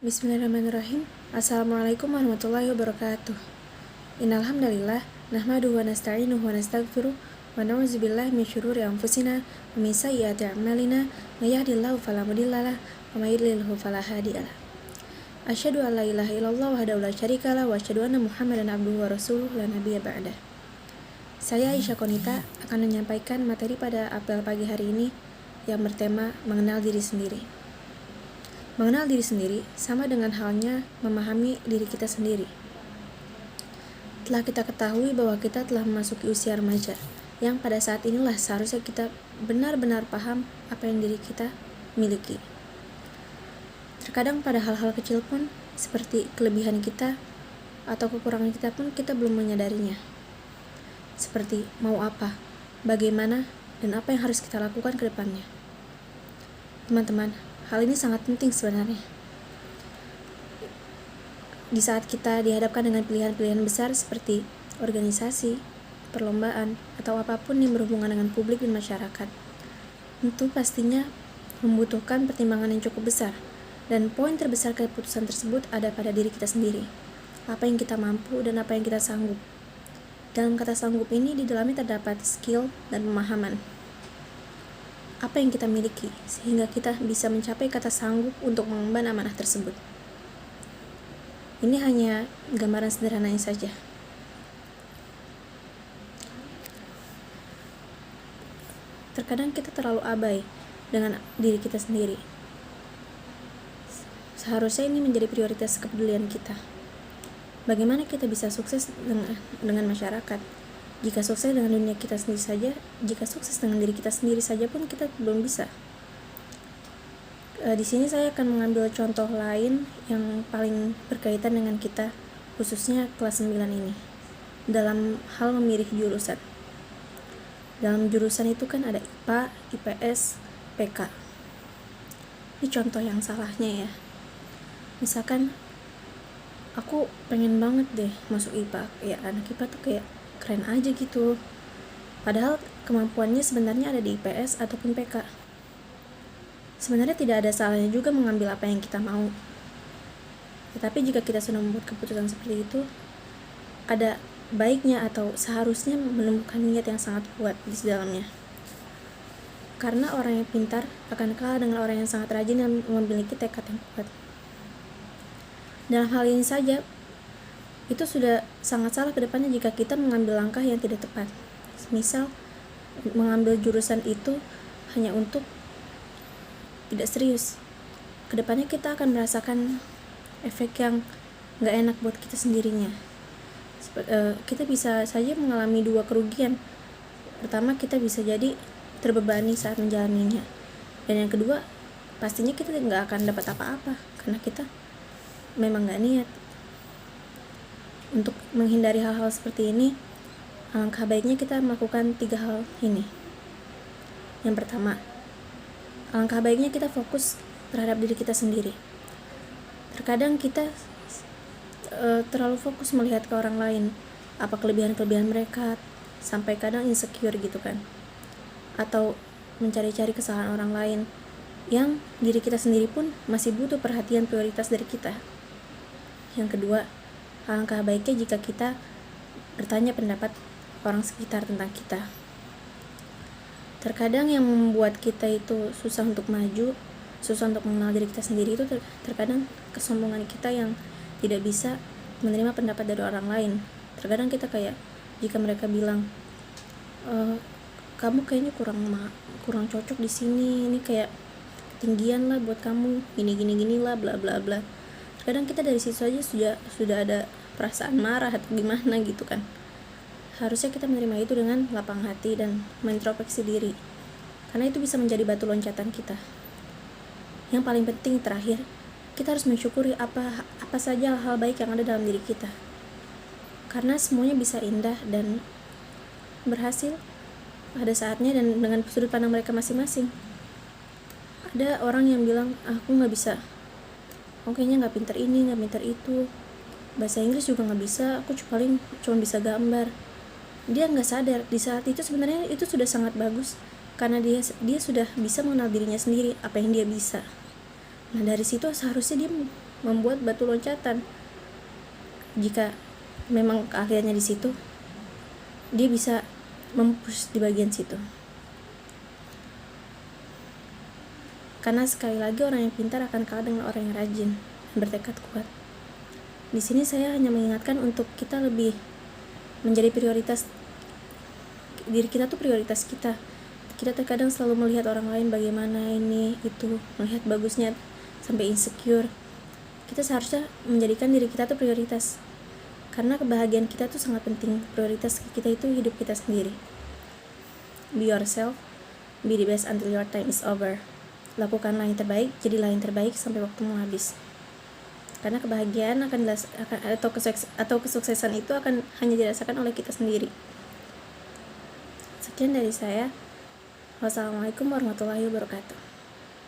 Bismillahirrahmanirrahim. Assalamualaikum warahmatullahi wabarakatuh. Innalhamdalillah nahmaduhu wa nasta'inuhu wa nastaghfiruh wa na'udzubillahi min syururi anfusina wa min sayyiati a'malina may yahdihillahu fala mudhillalah wa may yudlilhu fala hadiyalah. Asyhadu an la ilaha illallah wahdahu la syarikalah wa asyhadu anna Muhammadan abduhu wa rasuluh la nabiyya ba'dah. Saya Aisyah Konita akan menyampaikan materi pada apel pagi hari ini yang bertema mengenal diri sendiri. Mengenal diri sendiri sama dengan halnya memahami diri kita sendiri. Telah kita ketahui bahwa kita telah memasuki usia remaja, yang pada saat inilah seharusnya kita benar-benar paham apa yang diri kita miliki. Terkadang pada hal-hal kecil pun, seperti kelebihan kita atau kekurangan kita pun kita belum menyadarinya. Seperti mau apa, bagaimana, dan apa yang harus kita lakukan ke depannya. Teman-teman, hal ini sangat penting sebenarnya. Di saat kita dihadapkan dengan pilihan-pilihan besar seperti organisasi, perlombaan, atau apapun yang berhubungan dengan publik dan masyarakat, tentu pastinya membutuhkan pertimbangan yang cukup besar. Dan poin terbesar keputusan tersebut ada pada diri kita sendiri. Apa yang kita mampu dan apa yang kita sanggup. Dalam kata sanggup ini di dalamnya terdapat skill dan pemahaman. Apa yang kita miliki, sehingga kita bisa mencapai kata sanggup untuk mengemban amanah tersebut. Ini hanya gambaran sederhananya saja. Terkadang kita terlalu abai dengan diri kita sendiri. Seharusnya ini menjadi prioritas kepedulian kita. Bagaimana kita bisa sukses dengan masyarakat? Jika sukses dengan dunia kita sendiri saja, jika sukses dengan diri kita sendiri saja pun kita belum bisa. Di sini saya akan mengambil contoh lain yang paling berkaitan dengan kita, khususnya kelas 9 ini, dalam hal memilih jurusan. Dalam jurusan itu kan ada IPA, IPS, PK. Ini contoh yang salahnya ya. Misalkan aku pengen banget deh masuk IPA, ya anak IPA tuh kayak keren aja gitu, padahal kemampuannya sebenarnya ada di IPS ataupun PK. Sebenarnya tidak ada salahnya juga mengambil apa yang kita mau, tetapi jika kita sudah membuat keputusan seperti itu, ada baiknya atau seharusnya menemukan niat yang sangat kuat di dalamnya. Karena orang yang pintar akan kalah dengan orang yang sangat rajin dan memiliki tekad yang kuat. Dalam hal ini saja, itu sudah sangat salah ke depannya jika kita mengambil langkah yang tidak tepat. Misal, mengambil jurusan itu hanya untuk tidak serius. Kedepannya kita akan merasakan efek yang gak enak buat kita sendirinya. Kita bisa saja mengalami dua kerugian. Pertama, kita bisa jadi terbebani saat menjalaninya. Dan yang kedua, pastinya kita gak akan dapat apa-apa karena kita memang gak niat. Untuk menghindari hal-hal seperti ini, alangkah baiknya kita melakukan 3 hal ini. Yang pertama, alangkah baiknya kita fokus terhadap diri kita sendiri. Terkadang kita terlalu fokus melihat ke orang lain, apa kelebihan-kelebihan mereka, sampai kadang insecure gitu kan. Atau mencari-cari kesalahan orang lain, yang diri kita sendiri pun masih butuh perhatian prioritas dari kita. Yang kedua, alangkah baiknya jika kita bertanya pendapat orang sekitar tentang kita. Terkadang yang membuat kita itu susah untuk maju, susah untuk mengenal diri kita sendiri itu terkadang kesombongan kita yang tidak bisa menerima pendapat dari orang lain. Terkadang kita kayak, jika mereka bilang, kamu kayaknya kurang cocok di sini, ini kayak ketinggian lah buat kamu, gini lah, bla bla bla. Kadang kita dari situ saja sudah ada perasaan marah atau gimana gitu kan. Harusnya kita menerima itu dengan lapang hati dan mengintrospeksi diri, karena itu bisa menjadi batu loncatan kita. Yang paling penting terakhir, kita harus mensyukuri apa saja hal baik yang ada dalam diri kita, karena semuanya bisa indah dan berhasil pada saatnya dan dengan sudut pandang mereka masing-masing. Ada orang yang bilang, aku gak bisa, kayaknya gak pintar ini, gak pintar itu, bahasa Inggris juga gak bisa, aku cuma bisa gambar. Dia gak sadar, di saat itu sebenarnya itu sudah sangat bagus, karena dia sudah bisa mengenal dirinya sendiri, apa yang dia bisa. Nah dari situ seharusnya dia membuat batu loncatan. Jika memang keahliannya di situ, dia bisa mempush di bagian situ. Karena sekali lagi orang yang pintar akan kalah dengan orang yang rajin dan bertekad kuat. Di sini saya hanya mengingatkan untuk kita lebih menjadi prioritas diri kita tuh prioritas kita. Kita terkadang selalu melihat orang lain bagaimana ini itu, melihat bagusnya sampai insecure. Kita seharusnya menjadikan diri kita tuh prioritas. Karena kebahagiaan kita tuh sangat penting. Prioritas kita itu hidup kita sendiri. Be yourself, be the best until your time is over. Lakukanlah yang terbaik, jadilah yang terbaik sampai waktumu habis. Karena kebahagiaan atau kesuksesan itu akan hanya dirasakan oleh kita sendiri. Sekian dari saya. Wassalamualaikum warahmatullahi wabarakatuh.